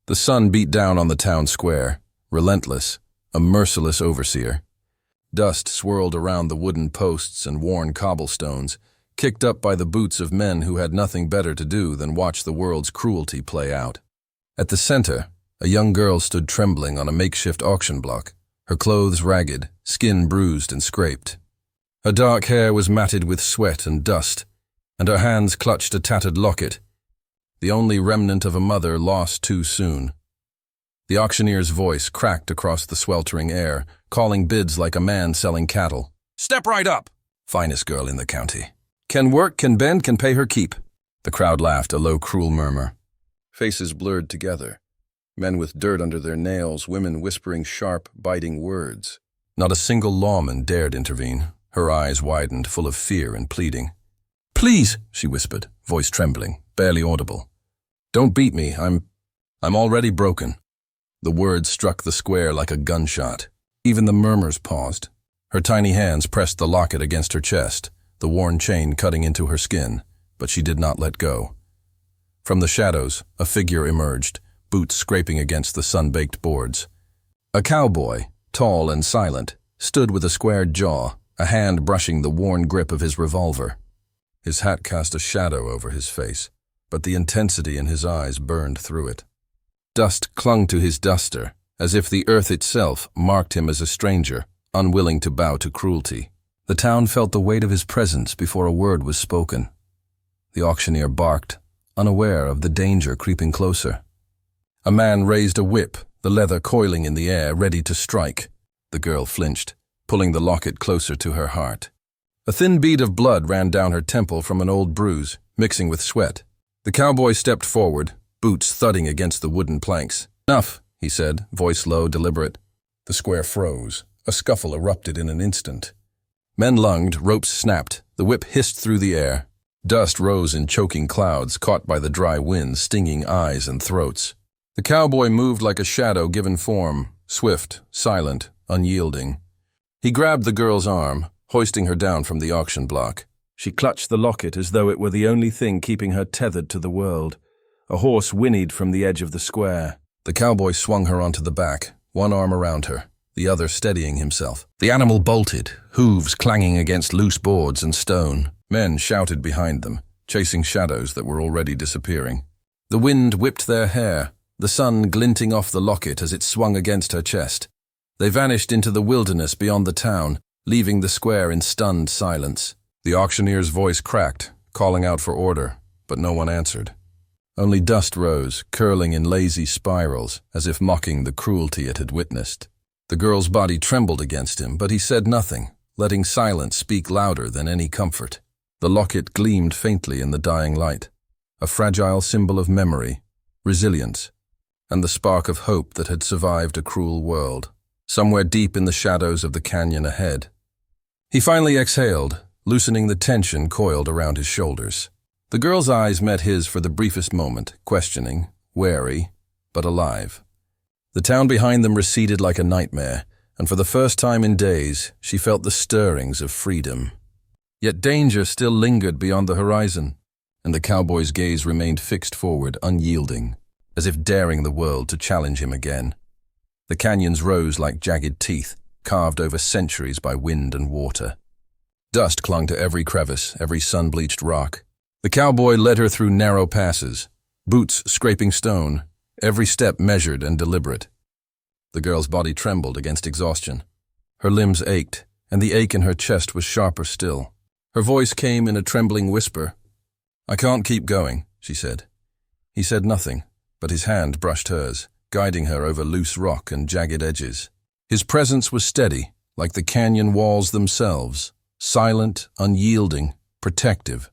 The sun beat down on the town square, relentless, a merciless overseer. Dust swirled around the wooden posts and worn cobblestones, kicked up by the boots of men who had nothing better to do than watch the world's cruelty play out. At the center, a young girl stood trembling on a makeshift auction block, her clothes ragged, skin bruised and scraped. Her dark hair was matted with sweat and dust, and her hands clutched a tattered locket, the only remnant of a mother lost too soon. The auctioneer's voice cracked across the sweltering air, calling bids like a man selling cattle. "Step right up! Finest girl in the county. Can work, can bend, can pay her keep." The crowd laughed, a low, cruel murmur. Faces blurred together. Men with dirt under their nails, women whispering sharp, biting words. Not a single lawman dared intervene. Her eyes widened, full of fear and pleading. "Please," she whispered, voice trembling, barely audible. "Don't beat me, I'm already broken." The words struck the square like a gunshot. Even the murmurs paused. Her tiny hands pressed the locket against her chest, the worn chain cutting into her skin, but she did not let go. From the shadows, a figure emerged, boots scraping against the sun-baked boards. A cowboy, tall and silent, stood with a squared jaw, a hand brushing the worn grip of his revolver. His hat cast a shadow over his face, but the intensity in his eyes burned through it. Dust clung to his duster, as if the earth itself marked him as a stranger, unwilling to bow to cruelty. The town felt the weight of his presence before a word was spoken. The auctioneer barked, unaware of the danger creeping closer. A man raised a whip, the leather coiling in the air, ready to strike. The girl flinched, pulling the locket closer to her heart. A thin bead of blood ran down her temple from an old bruise, mixing with sweat. The cowboy stepped forward, boots thudding against the wooden planks. "Enough," he said, voice low, deliberate. The square froze. A scuffle erupted in an instant. Men lunged, ropes snapped, the whip hissed through the air. Dust rose in choking clouds, caught by the dry wind, stinging eyes and throats. The cowboy moved like a shadow given form, swift, silent, unyielding. He grabbed the girl's arm, hoisting her down from the auction block. She clutched the locket as though it were the only thing keeping her tethered to the world. A horse whinnied from the edge of the square. The cowboy swung her onto the back, one arm around her, the other steadying himself. The animal bolted, hooves clanging against loose boards and stone. Men shouted behind them, chasing shadows that were already disappearing. The wind whipped their hair, the sun glinting off the locket as it swung against her chest. They vanished into the wilderness beyond the town, leaving the square in stunned silence. The auctioneer's voice cracked, calling out for order, but no one answered. Only dust rose, curling in lazy spirals, as if mocking the cruelty it had witnessed. The girl's body trembled against him, but he said nothing, letting silence speak louder than any comfort. The locket gleamed faintly in the dying light, a fragile symbol of memory, resilience, and the spark of hope that had survived a cruel world. Somewhere deep in the shadows of the canyon ahead. He finally exhaled, loosening the tension coiled around his shoulders. The girl's eyes met his for the briefest moment, questioning, wary, but alive. The town behind them receded like a nightmare, and for the first time in days, she felt the stirrings of freedom. Yet danger still lingered beyond the horizon, and the cowboy's gaze remained fixed forward, unyielding, as if daring the world to challenge him again. The canyons rose like jagged teeth, carved over centuries by wind and water. Dust clung to every crevice, every sun-bleached rock. The cowboy led her through narrow passes, boots scraping stone, every step measured and deliberate. The girl's body trembled against exhaustion. Her limbs ached, and the ache in her chest was sharper still. Her voice came in a trembling whisper. "I can't keep going," she said. He said nothing, but his hand brushed hers, guiding her over loose rock and jagged edges. His presence was steady, like the canyon walls themselves, silent, unyielding, protective.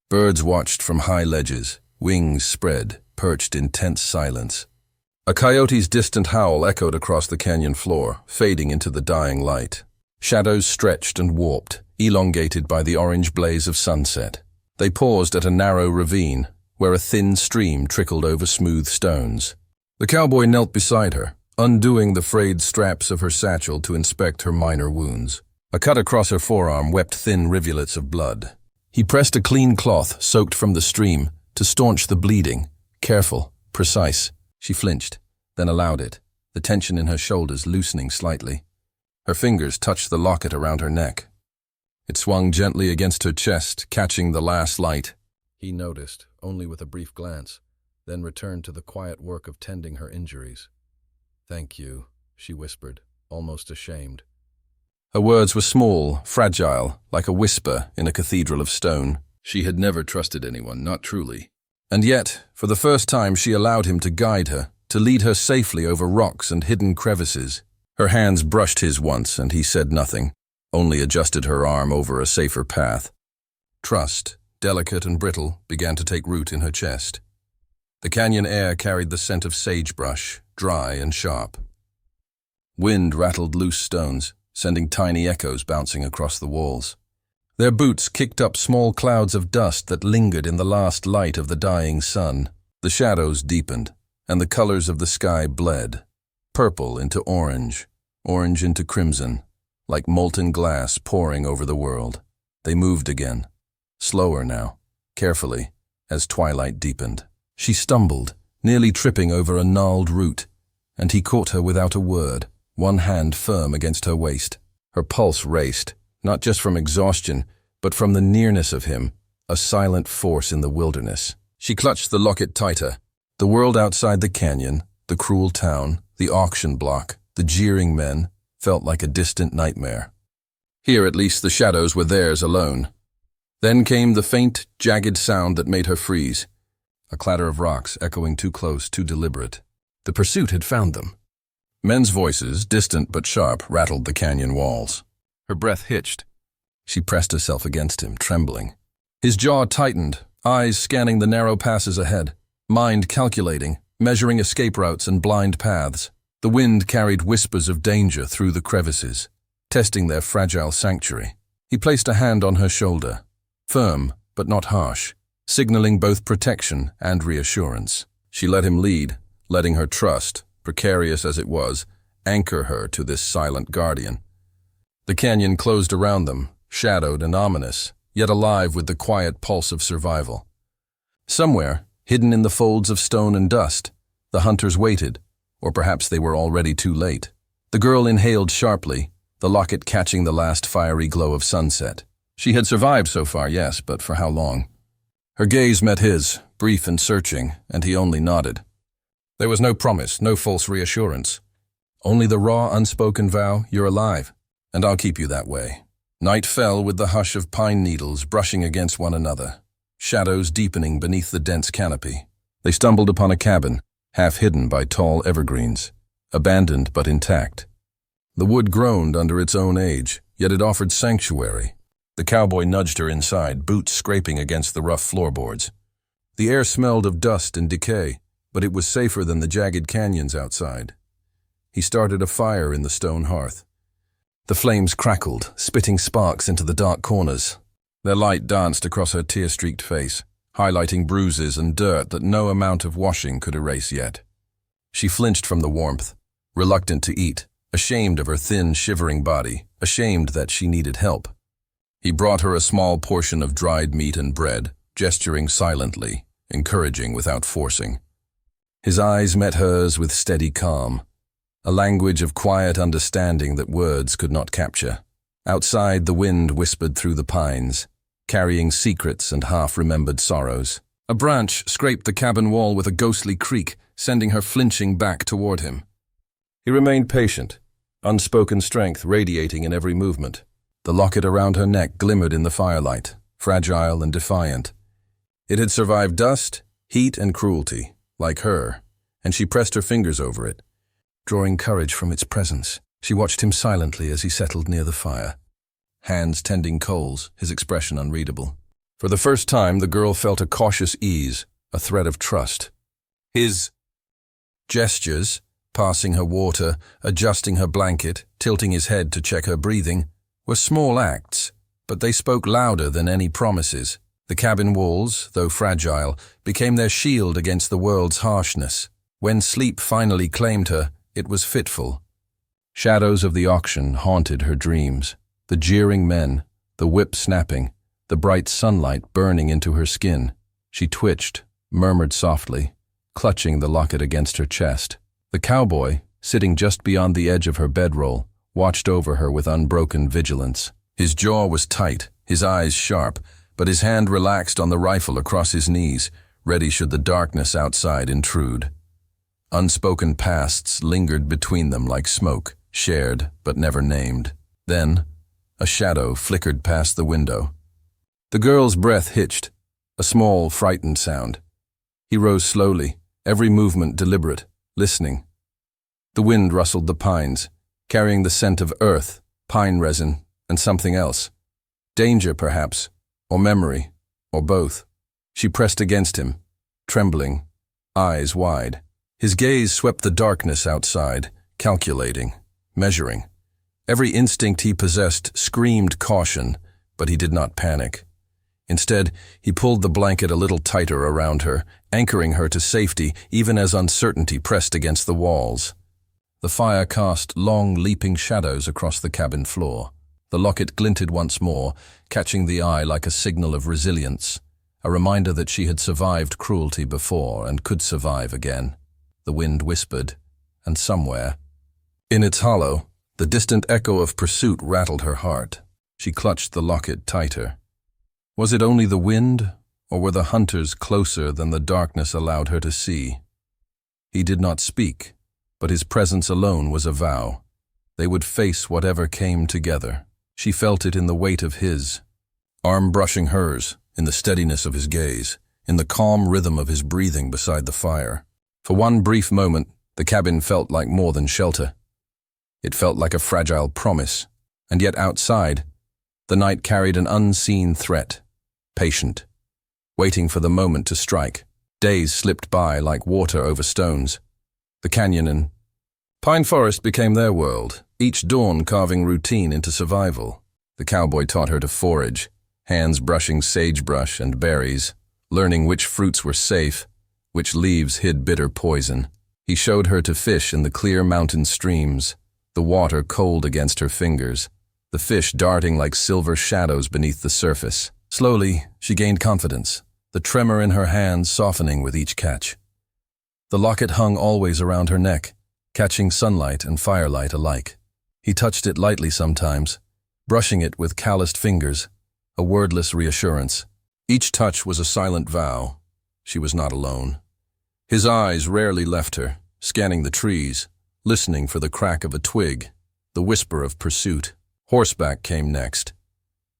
Birds watched from high ledges, wings spread, perched in tense silence. A coyote's distant howl echoed across the canyon floor, fading into the dying light. Shadows stretched and warped, elongated by the orange blaze of sunset. They paused at a narrow ravine, where a thin stream trickled over smooth stones. The cowboy knelt beside her, undoing the frayed straps of her satchel to inspect her minor wounds. A cut across her forearm wept thin rivulets of blood. He pressed a clean cloth, soaked from the stream, to staunch the bleeding, careful, precise. She flinched, then allowed it, the tension in her shoulders loosening slightly. Her fingers touched the locket around her neck. It swung gently against her chest, catching the last light. He noticed, only with a brief glance, then returned to the quiet work of tending her injuries. "Thank you," she whispered, almost ashamed. Her words were small, fragile, like a whisper in a cathedral of stone. She had never trusted anyone, not truly. And yet, for the first time, she allowed him to guide her, to lead her safely over rocks and hidden crevices. Her hands brushed his once, and he said nothing, only adjusted her arm over a safer path. Trust, delicate and brittle, began to take root in her chest. The canyon air carried the scent of sagebrush, dry and sharp. Wind rattled loose stones, sending tiny echoes bouncing across the walls. Their boots kicked up small clouds of dust that lingered in the last light of the dying sun. The shadows deepened, and the colors of the sky bled. Purple into orange, orange into crimson, like molten glass pouring over the world. They moved again, slower now, carefully, as twilight deepened. She stumbled, nearly tripping over a gnarled root, and he caught her without a word, one hand firm against her waist. Her pulse raced, not just from exhaustion, but from the nearness of him, a silent force in the wilderness. She clutched the locket tighter. The world outside the canyon, the cruel town, the auction block, the jeering men, felt like a distant nightmare. Here at least the shadows were theirs alone. Then came the faint, jagged sound that made her freeze. A clatter of rocks echoing too close, too deliberate. The pursuit had found them. Men's voices, distant but sharp, rattled the canyon walls. Her breath hitched. She pressed herself against him, trembling. His jaw tightened, eyes scanning the narrow passes ahead, mind calculating, measuring escape routes and blind paths. The wind carried whispers of danger through the crevices, testing their fragile sanctuary. He placed a hand on her shoulder, firm but not harsh, signaling both protection and reassurance. She let him lead, letting her trust, precarious as it was, anchor her to this silent guardian. The canyon closed around them, shadowed and ominous, yet alive with the quiet pulse of survival. Somewhere, hidden in the folds of stone and dust, the hunters waited, or perhaps they were already too late. The girl inhaled sharply, the locket catching the last fiery glow of sunset. She had survived so far, yes, but for how long? Her gaze met his, brief and searching, and he only nodded. There was no promise, no false reassurance. Only the raw, unspoken vow, "You're alive, and I'll keep you that way." Night fell with the hush of pine needles brushing against one another, shadows deepening beneath the dense canopy. They stumbled upon a cabin, half hidden by tall evergreens, abandoned but intact. The wood groaned under its own age, yet it offered sanctuary. The cowboy nudged her inside, boots scraping against the rough floorboards. The air smelled of dust and decay, but it was safer than the jagged canyons outside. He started a fire in the stone hearth. The flames crackled, spitting sparks into the dark corners. Their light danced across her tear-streaked face, highlighting bruises and dirt that no amount of washing could erase yet. She flinched from the warmth, reluctant to eat, ashamed of her thin, shivering body, ashamed that she needed help. He brought her a small portion of dried meat and bread, gesturing silently, encouraging without forcing. His eyes met hers with steady calm, a language of quiet understanding that words could not capture. Outside, the wind whispered through the pines, carrying secrets and half-remembered sorrows. A branch scraped the cabin wall with a ghostly creak, sending her flinching back toward him. He remained patient, unspoken strength radiating in every movement. The locket around her neck glimmered in the firelight, fragile and defiant. It had survived dust, heat, and cruelty, like her, and she pressed her fingers over it. Drawing courage from its presence, she watched him silently as he settled near the fire. Hands tending coals, his expression unreadable. For the first time, the girl felt a cautious ease, a thread of trust. His gestures, passing her water, adjusting her blanket, tilting his head to check her breathing, were small acts, but they spoke louder than any promises. The cabin walls, though fragile, became their shield against the world's harshness. When sleep finally claimed her, it was fitful. Shadows of the auction haunted her dreams. The jeering men, the whip snapping, the bright sunlight burning into her skin. She twitched, murmured softly, clutching the locket against her chest. The cowboy, sitting just beyond the edge of her bedroll, watched over her with unbroken vigilance. His jaw was tight, his eyes sharp, but his hand relaxed on the rifle across his knees, ready should the darkness outside intrude. Unspoken pasts lingered between them like smoke, shared but never named. Then, a shadow flickered past the window. The girl's breath hitched, a small, frightened sound. He rose slowly, every movement deliberate, listening. The wind rustled the pines, carrying the scent of earth, pine resin, and something else. Danger, perhaps, or memory, or both. She pressed against him, trembling, eyes wide. His gaze swept the darkness outside, calculating, measuring. Every instinct he possessed screamed caution, but he did not panic. Instead, he pulled the blanket a little tighter around her, anchoring her to safety even as uncertainty pressed against the walls. The fire cast long, leaping shadows across the cabin floor. The locket glinted once more, catching the eye like a signal of resilience, a reminder that she had survived cruelty before and could survive again. The wind whispered, and somewhere, in its hollow, the distant echo of pursuit rattled her heart. She clutched the locket tighter. Was it only the wind, or were the hunters closer than the darkness allowed her to see? He did not speak, but his presence alone was a vow. They would face whatever came together. She felt it in the weight of his, arm brushing hers, in the steadiness of his gaze, in the calm rhythm of his breathing beside the fire. For one brief moment, the cabin felt like more than shelter. It felt like a fragile promise, and yet outside, the night carried an unseen threat, patient, waiting for the moment to strike. Days slipped by like water over stones. The canyon and pine forest became their world, each dawn carving routine into survival. The cowboy taught her to forage, hands brushing sagebrush and berries, learning which fruits were safe, which leaves hid bitter poison. He showed her to fish in the clear mountain streams, the water cold against her fingers, the fish darting like silver shadows beneath the surface. Slowly, she gained confidence, the tremor in her hands softening with each catch. The locket hung always around her neck, catching sunlight and firelight alike. He touched it lightly sometimes, brushing it with calloused fingers, a wordless reassurance. Each touch was a silent vow. She was not alone. His eyes rarely left her, scanning the trees, listening for the crack of a twig, the whisper of pursuit. Horseback came next.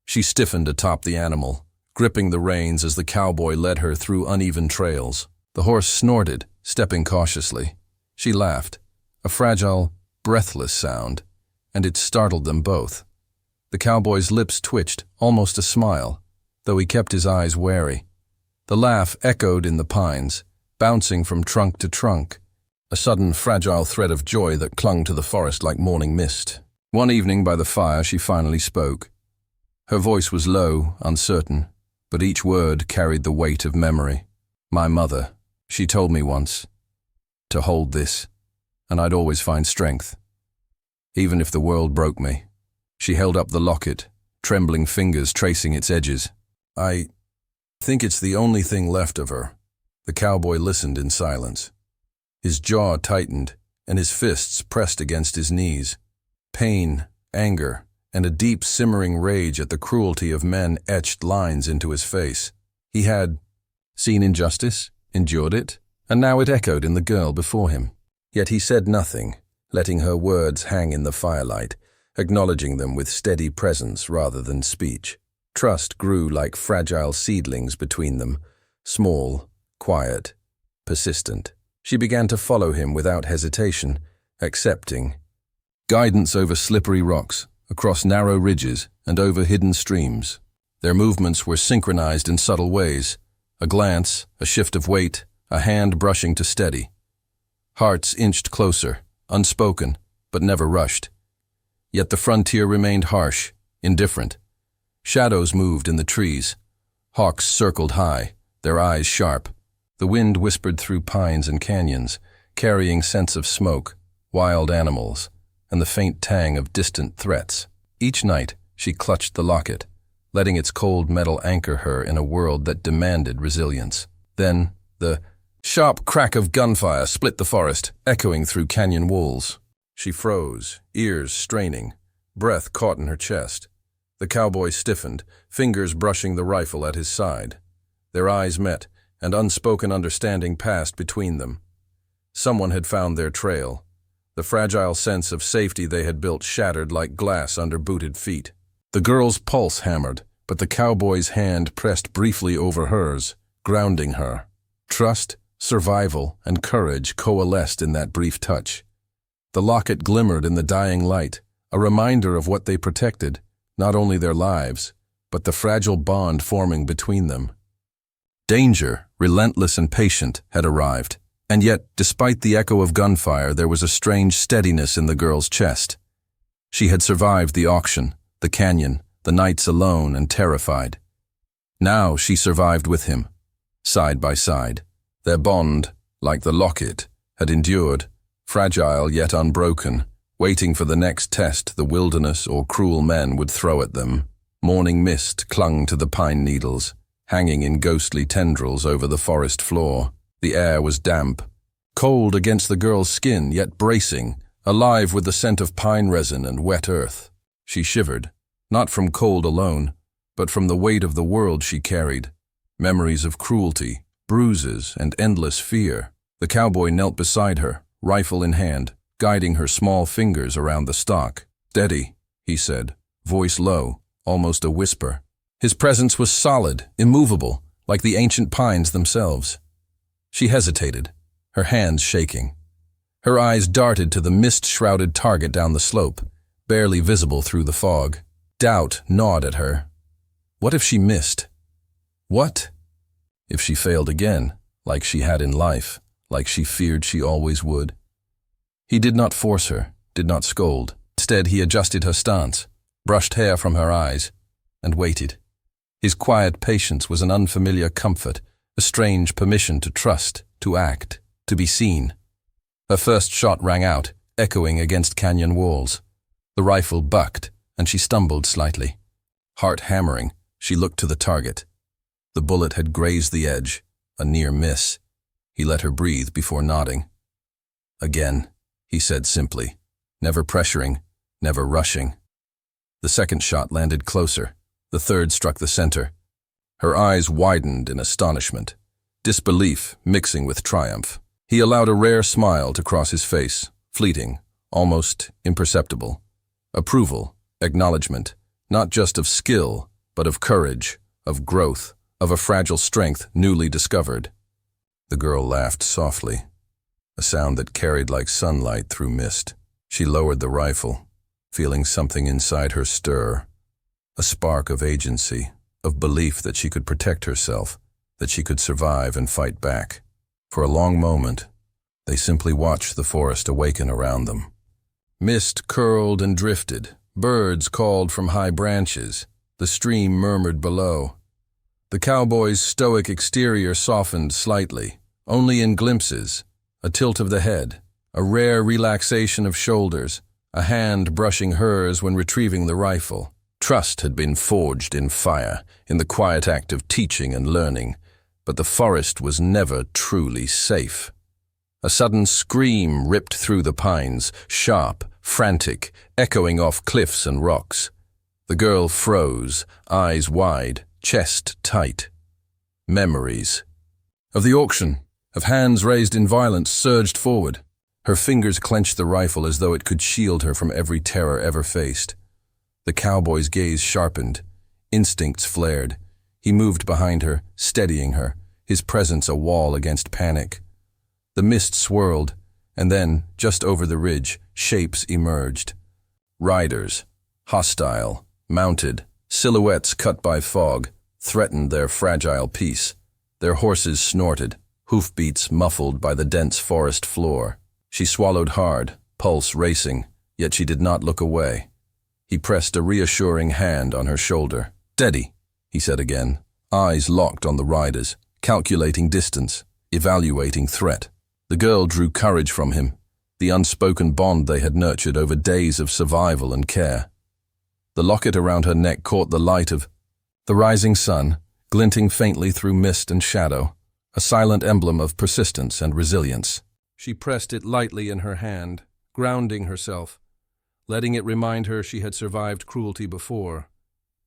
She stiffened atop the animal, gripping the reins as the cowboy led her through uneven trails. The horse snorted, stepping cautiously. She laughed, a fragile, breathless sound, and it startled them both. The cowboy's lips twitched, almost a smile, though he kept his eyes wary. The laugh echoed in the pines, bouncing from trunk to trunk, a sudden fragile thread of joy that clung to the forest like morning mist. One evening by the fire she finally spoke. Her voice was low, uncertain, but each word carried the weight of memory. My mother, she told me once, to hold this, and I'd always find strength, even if the world broke me. She held up the locket, trembling fingers tracing its edges. I think it's the only thing left of her. The cowboy listened in silence. His jaw tightened, and his fists pressed against his knees. Pain, anger, and a deep simmering rage at the cruelty of men etched lines into his face. He had seen injustice, endured it, and now it echoed in the girl before him. Yet he said nothing, letting her words hang in the firelight, acknowledging them with steady presence rather than speech. Trust grew like fragile seedlings between them, small, quiet, persistent. She began to follow him without hesitation, accepting. Guidance over slippery rocks, across narrow ridges, and over hidden streams. Their movements were synchronized in subtle ways. A glance, a shift of weight, a hand brushing to steady. Hearts inched closer, unspoken, but never rushed. Yet the frontier remained harsh, indifferent. Shadows moved in the trees. Hawks circled high, their eyes sharp. The wind whispered through pines and canyons, carrying scents of smoke, wild animals, and the faint tang of distant threats. Each night, she clutched the locket, letting its cold metal anchor her in a world that demanded resilience. Then, the Sharp crack of gunfire split the forest, echoing through canyon walls. She froze, ears straining, breath caught in her chest. The cowboy stiffened, fingers brushing the rifle at his side. Their eyes met, and unspoken understanding passed between them. Someone had found their trail. The fragile sense of safety they had built shattered like glass under booted feet. The girl's pulse hammered, but the cowboy's hand pressed briefly over hers, grounding her. Trust, survival, and courage coalesced in that brief touch. The locket glimmered in the dying light, a reminder of what they protected, not only their lives, but the fragile bond forming between them. Danger, relentless and patient, had arrived, and yet, despite the echo of gunfire, there was a strange steadiness in the girl's chest. She had survived the auction, the canyon, the nights alone and terrified. Now she survived with him, side by side. Their bond, like the locket, had endured, fragile yet unbroken, waiting for the next test the wilderness or cruel men would throw at them. Morning mist clung to the pine needles, hanging in ghostly tendrils over the forest floor. The air was damp, cold against the girl's skin, yet bracing, alive with the scent of pine resin and wet earth. She shivered, not from cold alone, but from the weight of the world she carried, memories of cruelty, bruises, and endless fear. The cowboy knelt beside her, rifle in hand, guiding her small fingers around the stock. "Steady," he said, voice low, almost a whisper. His presence was solid, immovable, like the ancient pines themselves. She hesitated, her hands shaking. Her eyes darted to the mist-shrouded target down the slope, barely visible through the fog. Doubt gnawed at her. What if she missed? What if she failed again, like she had in life, like she feared she always would? He did not force her, did not scold. Instead, he adjusted her stance, brushed hair from her eyes, and waited. His quiet patience was an unfamiliar comfort, a strange permission to trust, to act, to be seen. Her first shot rang out, echoing against canyon walls. The rifle bucked, and she stumbled slightly. Heart hammering, she looked to the target. The bullet had grazed the edge, a near miss. He let her breathe before nodding. "Again," he said simply, never pressuring, never rushing. The second shot landed closer. The third struck the center. Her eyes widened in astonishment, disbelief mixing with triumph. He allowed a rare smile to cross his face, fleeting, almost imperceptible. Approval, acknowledgement, not just of skill, but of courage, of growth, of a fragile strength newly discovered. The girl laughed softly, a sound that carried like sunlight through mist. She lowered the rifle, feeling something inside her stir, a spark of agency, of belief that she could protect herself, that she could survive and fight back. For a long moment, they simply watched the forest awaken around them. Mist curled and drifted, birds called from high branches, the stream murmured below. The cowboy's stoic exterior softened slightly, only in glimpses, a tilt of the head, a rare relaxation of shoulders, a hand brushing hers when retrieving the rifle. Trust had been forged in fire, in the quiet act of teaching and learning, but the forest was never truly safe. A sudden scream ripped through the pines, sharp, frantic, echoing off cliffs and rocks. The girl froze, eyes wide, chest tight. Memories of the auction, of hands raised in violence, surged forward. Her fingers clenched the rifle as though it could shield her from every terror ever faced. The cowboy's gaze sharpened, instincts flared. He moved behind her, steadying her, his presence a wall against panic. The mist swirled, and then, just over the ridge, shapes emerged. Riders, hostile, mounted, silhouettes cut by fog, threatened their fragile peace. Their horses snorted, hoofbeats muffled by the dense forest floor. She swallowed hard, pulse racing, yet she did not look away. He pressed a reassuring hand on her shoulder. "Steady," he said again, eyes locked on the riders, calculating distance, evaluating threat. The girl drew courage from him, the unspoken bond they had nurtured over days of survival and care. The locket around her neck caught the light of the rising sun, glinting faintly through mist and shadow, a silent emblem of persistence and resilience. She pressed it lightly in her hand, grounding herself, letting it remind her she had survived cruelty before,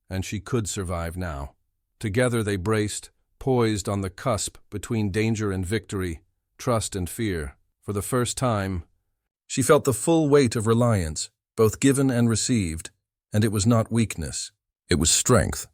and she could survive now. Together they braced, poised on the cusp between danger and victory, trust and fear. For the first time, she felt the full weight of reliance, both given and received, and it was not weakness, it was strength.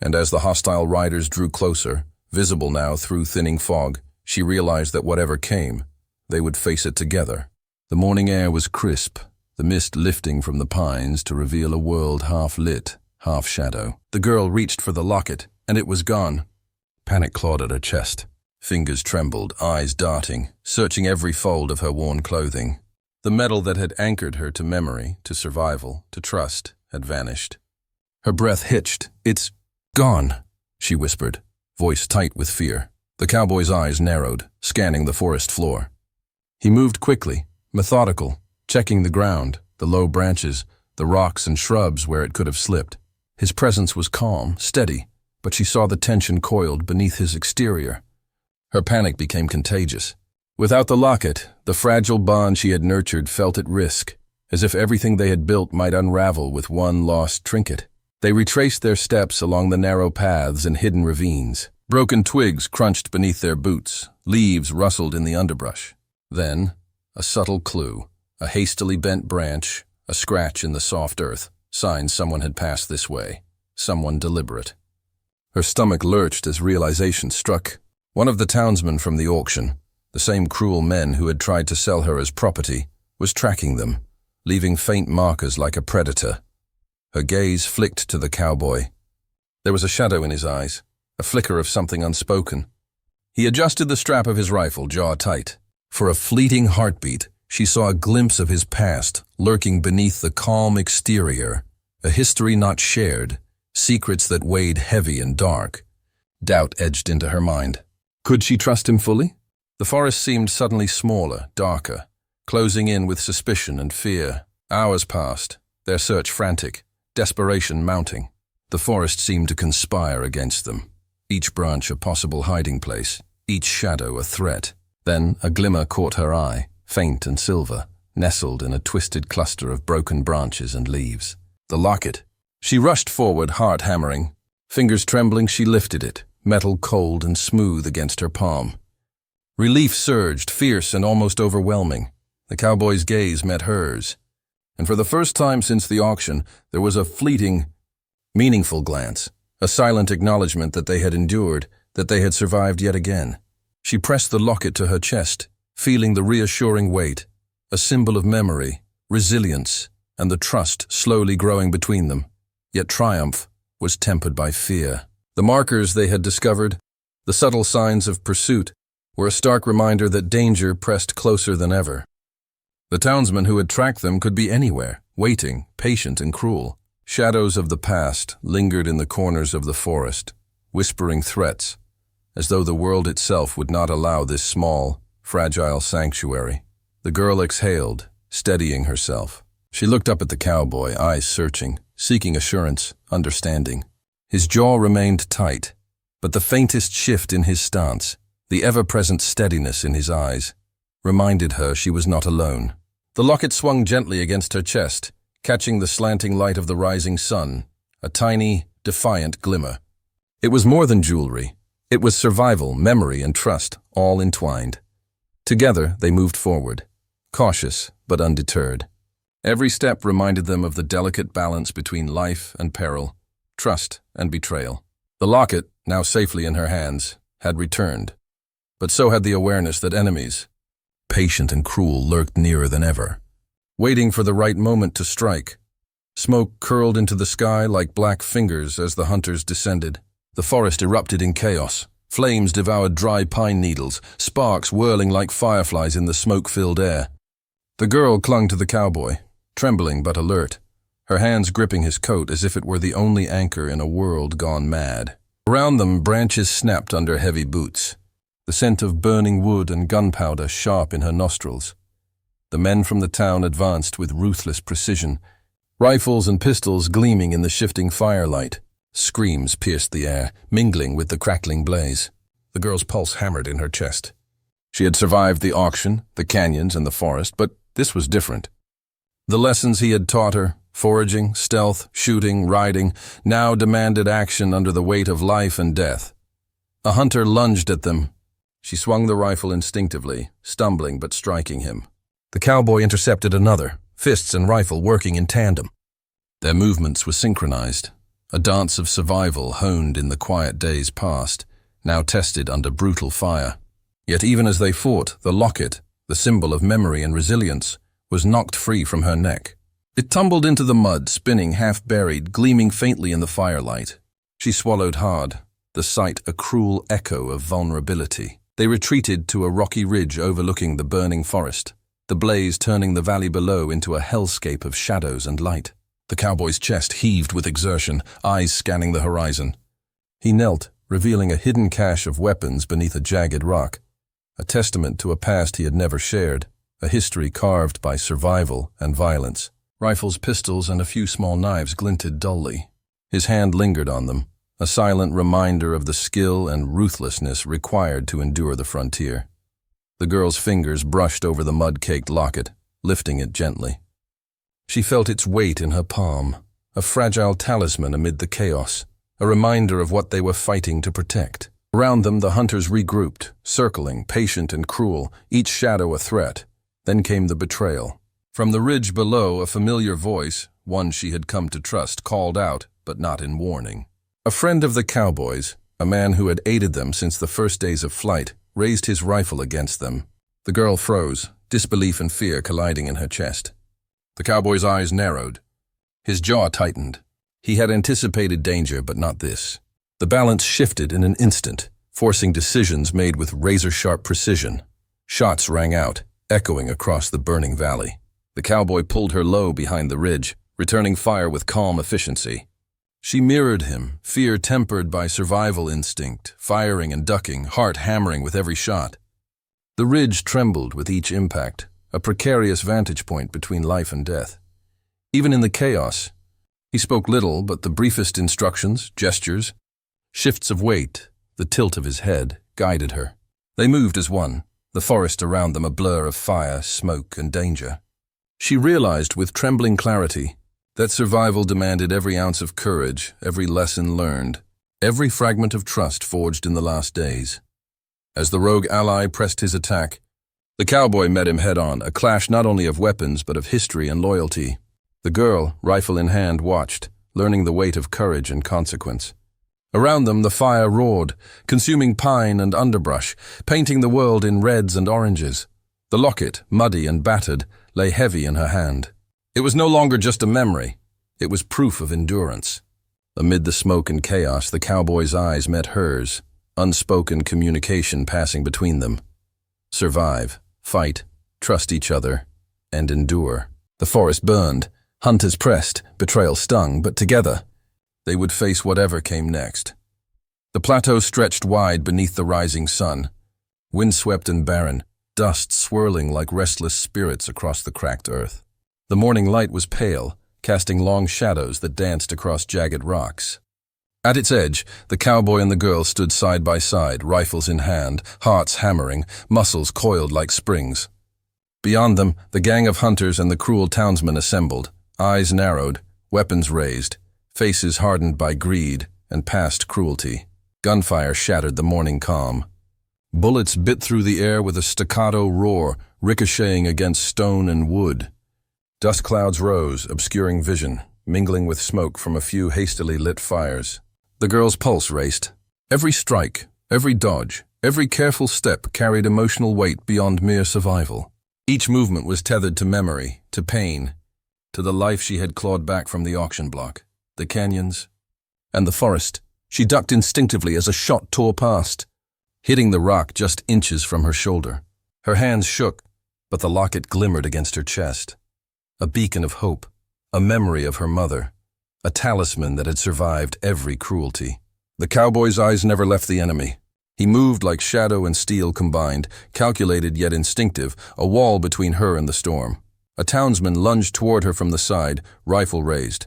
And as the hostile riders drew closer, visible now through thinning fog, she realized that whatever came, they would face it together. The morning air was crisp, the mist lifting from the pines to reveal a world half lit, half shadow. The girl reached for the locket, and it was gone. Panic clawed at her chest. Fingers trembled, eyes darting, searching every fold of her worn clothing. The metal that had anchored her to memory, to survival, to trust, had vanished. Her breath hitched. "It's gone," she whispered, voice tight with fear. The cowboy's eyes narrowed, scanning the forest floor. He moved quickly, methodical, checking the ground, the low branches, the rocks and shrubs where it could have slipped. His presence was calm, steady, but she saw the tension coiled beneath his exterior. Her panic became contagious. Without the locket, the fragile bond she had nurtured felt at risk, as if everything they had built might unravel with one lost trinket. They retraced their steps along the narrow paths and hidden ravines. Broken twigs crunched beneath their boots, leaves rustled in the underbrush. Then, a subtle clue, a hastily bent branch, a scratch in the soft earth, signs someone had passed this way, someone deliberate. Her stomach lurched as realization struck. One of the townsmen from the auction, the same cruel men who had tried to sell her as property, was tracking them, leaving faint markers like a predator. Her gaze flicked to the cowboy. There was a shadow in his eyes, a flicker of something unspoken. He adjusted the strap of his rifle, jaw tight. For a fleeting heartbeat, she saw a glimpse of his past lurking beneath the calm exterior, a history not shared, secrets that weighed heavy and dark. Doubt edged into her mind. Could she trust him fully? The forest seemed suddenly smaller, darker, closing in with suspicion and fear. Hours passed, their search frantic, desperation mounting. The forest seemed to conspire against them, each branch a possible hiding place, each shadow a threat. Then a glimmer caught her eye, faint and silver, nestled in a twisted cluster of broken branches and leaves. The locket. She rushed forward, heart hammering. Fingers trembling, she lifted it, metal cold and smooth against her palm. Relief surged, fierce and almost overwhelming. The cowboy's gaze met hers. And for the first time since the auction, there was a fleeting, meaningful glance, a silent acknowledgement that they had endured, that they had survived yet again. She pressed the locket to her chest, feeling the reassuring weight, a symbol of memory, resilience, and the trust slowly growing between them. Yet triumph was tempered by fear. The markers they had discovered, the subtle signs of pursuit, were a stark reminder that danger pressed closer than ever. The townsmen who had tracked them could be anywhere, waiting, patient and cruel. Shadows of the past lingered in the corners of the forest, whispering threats, as though the world itself would not allow this small, fragile sanctuary. The girl exhaled, steadying herself. She looked up at the cowboy, eyes searching, seeking assurance, understanding. His jaw remained tight, but the faintest shift in his stance, the ever-present steadiness in his eyes, reminded her she was not alone. The locket swung gently against her chest, catching the slanting light of the rising sun, a tiny, defiant glimmer. It was more than jewelry. It was survival, memory, and trust, all entwined. Together, they moved forward, cautious but undeterred. Every step reminded them of the delicate balance between life and peril, trust and betrayal. The locket, now safely in her hands, had returned, but so had the awareness that enemies, patient and cruel, lurked nearer than ever, waiting for the right moment to strike. Smoke curled into the sky like black fingers as the hunters descended. The forest erupted in chaos. Flames devoured dry pine needles, sparks whirling like fireflies in the smoke-filled air. The girl clung to the cowboy, trembling but alert, her hands gripping his coat as if it were the only anchor in a world gone mad. Around them, branches snapped under heavy boots, the scent of burning wood and gunpowder sharp in her nostrils. The men from the town advanced with ruthless precision, rifles and pistols gleaming in the shifting firelight. Screams pierced the air, mingling with the crackling blaze. The girl's pulse hammered in her chest. She had survived the auction, the canyons, and the forest, but this was different. The lessons he had taught her, foraging, stealth, shooting, riding, now demanded action under the weight of life and death. A hunter lunged at them. She swung the rifle instinctively, stumbling but striking him. The cowboy intercepted another, fists and rifle working in tandem. Their movements were synchronized, a dance of survival honed in the quiet days past, now tested under brutal fire. Yet even as they fought, the locket, the symbol of memory and resilience, was knocked free from her neck. It tumbled into the mud, spinning half-buried, gleaming faintly in the firelight. She swallowed hard, the sight a cruel echo of vulnerability. They retreated to a rocky ridge overlooking the burning forest, the blaze turning the valley below into a hellscape of shadows and light. The cowboy's chest heaved with exertion, eyes scanning the horizon. He knelt, revealing a hidden cache of weapons beneath a jagged rock, a testament to a past he had never shared, a history carved by survival and violence. Rifles, pistols, and a few small knives glinted dully. His hand lingered on them, a silent reminder of the skill and ruthlessness required to endure the frontier. The girl's fingers brushed over the mud-caked locket, lifting it gently. She felt its weight in her palm, a fragile talisman amid the chaos, a reminder of what they were fighting to protect. Around them, the hunters regrouped, circling, patient and cruel, each shadow a threat. Then came the betrayal. From the ridge below, a familiar voice, one she had come to trust, called out, but not in warning. A friend of the cowboys, a man who had aided them since the first days of flight, raised his rifle against them. The girl froze, disbelief and fear colliding in her chest. The cowboy's eyes narrowed. His jaw tightened. He had anticipated danger, but not this. The balance shifted in an instant, forcing decisions made with razor-sharp precision. Shots rang out, echoing across the burning valley. The cowboy pulled her low behind the ridge, returning fire with calm efficiency. She mirrored him, fear tempered by survival instinct, firing and ducking, heart hammering with every shot. The ridge trembled with each impact, a precarious vantage point between life and death. Even in the chaos, he spoke little, but the briefest instructions, gestures, shifts of weight, the tilt of his head, guided her. They moved as one, the forest around them a blur of fire, smoke, and danger. She realized with trembling clarity that survival demanded every ounce of courage, every lesson learned, every fragment of trust forged in the last days. As the rogue ally pressed his attack, the cowboy met him head-on, a clash not only of weapons but of history and loyalty. The girl, rifle in hand, watched, learning the weight of courage and consequence. Around them the fire roared, consuming pine and underbrush, painting the world in reds and oranges. The locket, muddy and battered, lay heavy in her hand. It was no longer just a memory. It was proof of endurance. Amid the smoke and chaos, the cowboy's eyes met hers, unspoken communication passing between them. Survive, fight, trust each other, and endure. The forest burned, hunters pressed, betrayal stung, but together, they would face whatever came next. The plateau stretched wide beneath the rising sun, windswept and barren, dust swirling like restless spirits across the cracked earth. The morning light was pale, casting long shadows that danced across jagged rocks. At its edge, the cowboy and the girl stood side by side, rifles in hand, hearts hammering, muscles coiled like springs. Beyond them, the gang of hunters and the cruel townsmen assembled, eyes narrowed, weapons raised, faces hardened by greed and past cruelty. Gunfire shattered the morning calm. Bullets bit through the air with a staccato roar, ricocheting against stone and wood. Dust clouds rose, obscuring vision, mingling with smoke from a few hastily lit fires. The girl's pulse raced. Every strike, every dodge, every careful step carried emotional weight beyond mere survival. Each movement was tethered to memory, to pain, to the life she had clawed back from the auction block, the canyons, and the forest. She ducked instinctively as a shot tore past, hitting the rock just inches from her shoulder. Her hands shook, but the locket glimmered against her chest. A beacon of hope, a memory of her mother, a talisman that had survived every cruelty. The cowboy's eyes never left the enemy. He moved like shadow and steel combined, calculated yet instinctive, a wall between her and the storm. A townsman lunged toward her from the side, rifle raised.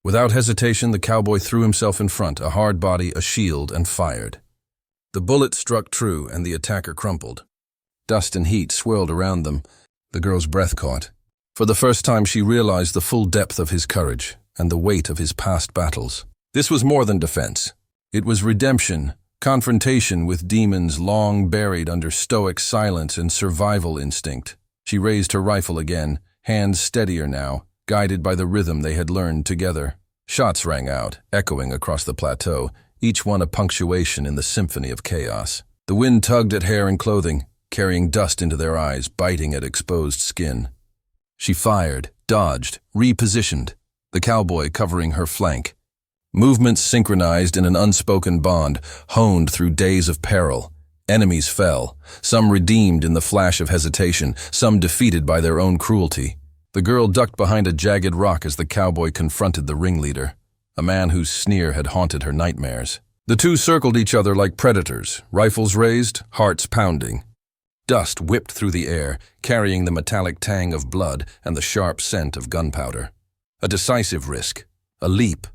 Without hesitation, the cowboy threw himself in front, a hard body, a shield, and fired. The bullet struck true, and the attacker crumpled. Dust and heat swirled around them. The girl's breath caught. For the first time, she realized the full depth of his courage and the weight of his past battles. This was more than defense. It was redemption, confrontation with demons long buried under stoic silence and survival instinct. She raised her rifle again, hands steadier now, guided by the rhythm they had learned together. Shots rang out, echoing across the plateau, each one a punctuation in the symphony of chaos. The wind tugged at hair and clothing, carrying dust into their eyes, biting at exposed skin. She fired, dodged, repositioned, the cowboy covering her flank. Movements synchronized in an unspoken bond, honed through days of peril. Enemies fell, some redeemed in the flash of hesitation, some defeated by their own cruelty. The girl ducked behind a jagged rock as the cowboy confronted the ringleader, a man whose sneer had haunted her nightmares. The two circled each other like predators, rifles raised, hearts pounding. Dust whipped through the air, carrying the metallic tang of blood and the sharp scent of gunpowder. A decisive risk, a leap,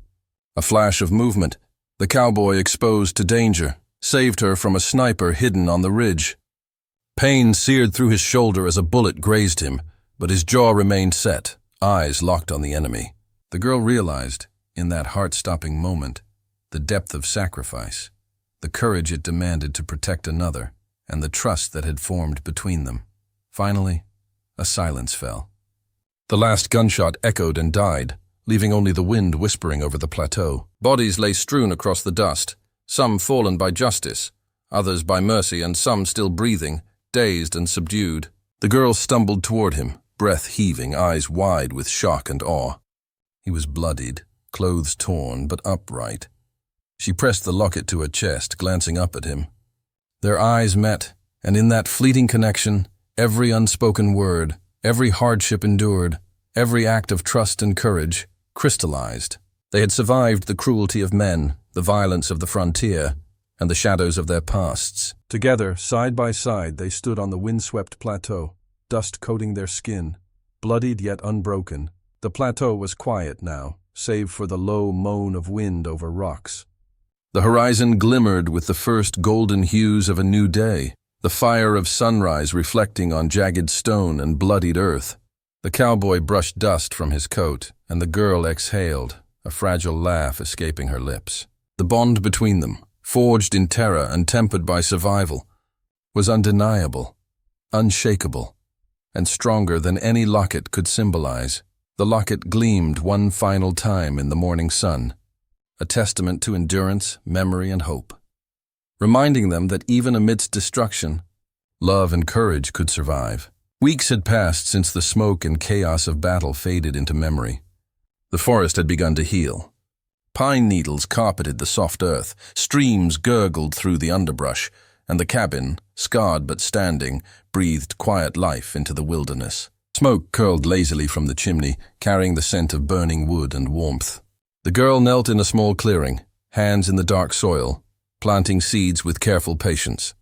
a flash of movement. The cowboy, exposed to danger, saved her from a sniper hidden on the ridge. Pain seared through his shoulder as a bullet grazed him, but his jaw remained set, eyes locked on the enemy. The girl realized, in that heart-stopping moment, the depth of sacrifice, the courage it demanded to protect another, and the trust that had formed between them. Finally, a silence fell. The last gunshot echoed and died, leaving only the wind whispering over the plateau. Bodies lay strewn across the dust, some fallen by justice, others by mercy, and some still breathing, dazed and subdued. The girl stumbled toward him, breath heaving, eyes wide with shock and awe. He was bloodied, clothes torn, but upright. She pressed the locket to her chest, glancing up at him. Their eyes met, and in that fleeting connection, every unspoken word, every hardship endured, every act of trust and courage, crystallized. They had survived the cruelty of men, the violence of the frontier, and the shadows of their pasts. Together, side by side, they stood on the windswept plateau, dust coating their skin, bloodied yet unbroken. The plateau was quiet now, save for the low moan of wind over rocks. The horizon glimmered with the first golden hues of a new day, the fire of sunrise reflecting on jagged stone and bloodied earth. The cowboy brushed dust from his coat, and the girl exhaled, a fragile laugh escaping her lips. The bond between them, forged in terror and tempered by survival, was undeniable, unshakable, and stronger than any locket could symbolize. The locket gleamed one final time in the morning sun, a testament to endurance, memory, and hope, reminding them that even amidst destruction, love and courage could survive. Weeks had passed since the smoke and chaos of battle faded into memory. The forest had begun to heal. Pine needles carpeted the soft earth, streams gurgled through the underbrush, and the cabin, scarred but standing, breathed quiet life into the wilderness. Smoke curled lazily from the chimney, carrying the scent of burning wood and warmth. The girl knelt in a small clearing, hands in the dark soil, planting seeds with careful patience.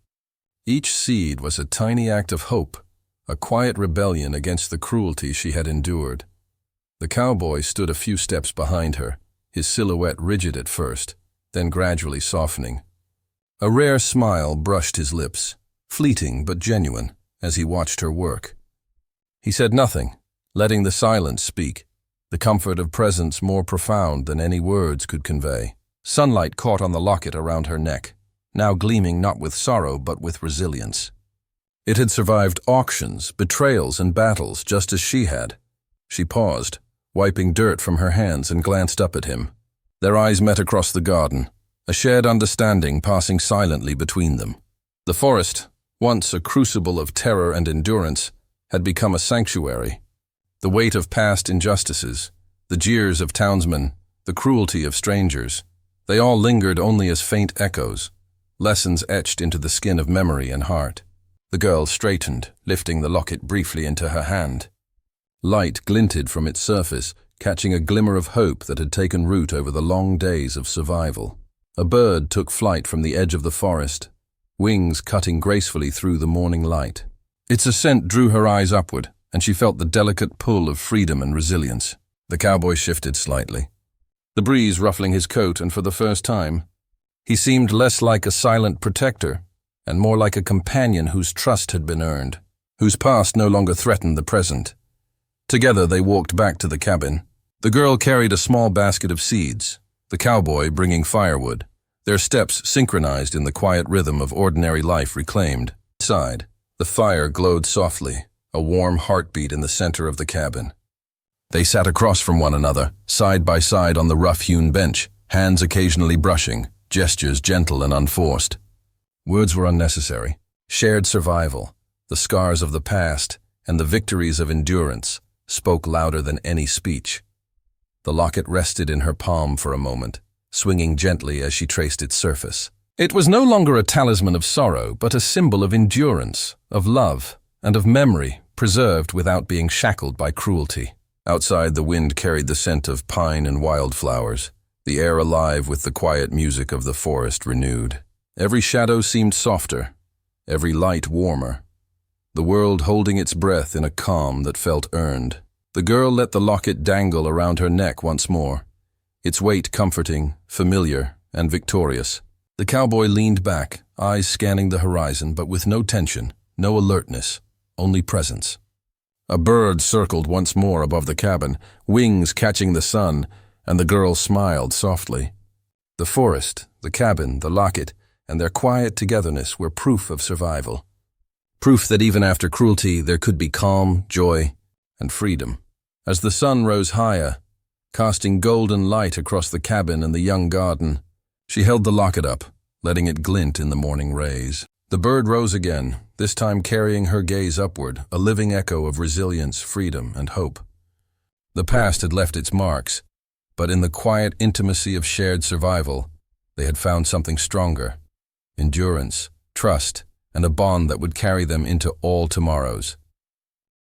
Each seed was a tiny act of hope, a quiet rebellion against the cruelty she had endured. The cowboy stood a few steps behind her, his silhouette rigid at first, then gradually softening. A rare smile brushed his lips, fleeting but genuine, as he watched her work. He said nothing, letting the silence speak, the comfort of presence more profound than any words could convey. Sunlight caught on the locket around her neck, now gleaming not with sorrow but with resilience. It had survived auctions, betrayals, and battles just as she had. She paused, wiping dirt from her hands, and glanced up at him. Their eyes met across the garden, a shared understanding passing silently between them. The forest, once a crucible of terror and endurance, had become a sanctuary. The weight of past injustices, the jeers of townsmen, the cruelty of strangers, they all lingered only as faint echoes, lessons etched into the skin of memory and heart. The girl straightened, lifting the locket briefly into her hand. Light glinted from its surface, catching a glimmer of hope that had taken root over the long days of survival. A bird took flight from the edge of the forest, wings cutting gracefully through the morning light. Its ascent drew her eyes upward, and she felt the delicate pull of freedom and resilience. The cowboy shifted slightly, the breeze ruffling his coat, and for the first time, He seemed less like a silent protector and more like a companion whose trust had been earned, whose past no longer threatened the present. Together they walked back to the cabin. The girl carried a small basket of seeds, the cowboy bringing firewood, their steps synchronized in the quiet rhythm of ordinary life reclaimed. Inside, the fire glowed softly, a warm heartbeat in the center of the cabin. They sat across from one another, side by side on the rough-hewn bench, hands occasionally brushing, gestures gentle and unforced. Words were unnecessary. Shared survival, the scars of the past, and the victories of endurance spoke louder than any speech. The locket rested in her palm for a moment, swinging gently as she traced its surface. It was no longer a talisman of sorrow, but a symbol of endurance, of love, and of memory, preserved without being shackled by cruelty. Outside, the wind carried the scent of pine and wildflowers, the air alive with the quiet music of the forest renewed. Every shadow seemed softer, every light warmer, the world holding its breath in a calm that felt earned. The girl let the locket dangle around her neck once more, its weight comforting, familiar, and victorious. The cowboy leaned back, eyes scanning the horizon, but with no tension, no alertness, only presence. A bird circled once more above the cabin, wings catching the sun, and the girl smiled softly. The forest, the cabin, the locket, and their quiet togetherness were proof of survival. Proof that even after cruelty there could be calm, joy, and freedom. As the sun rose higher, casting golden light across the cabin and the young garden, she held the locket up, letting it glint in the morning rays. The bird rose again, this time carrying her gaze upward, a living echo of resilience, freedom, and hope. The past had left its marks, but in the quiet intimacy of shared survival, they had found something stronger: endurance, trust, and a bond that would carry them into all tomorrows.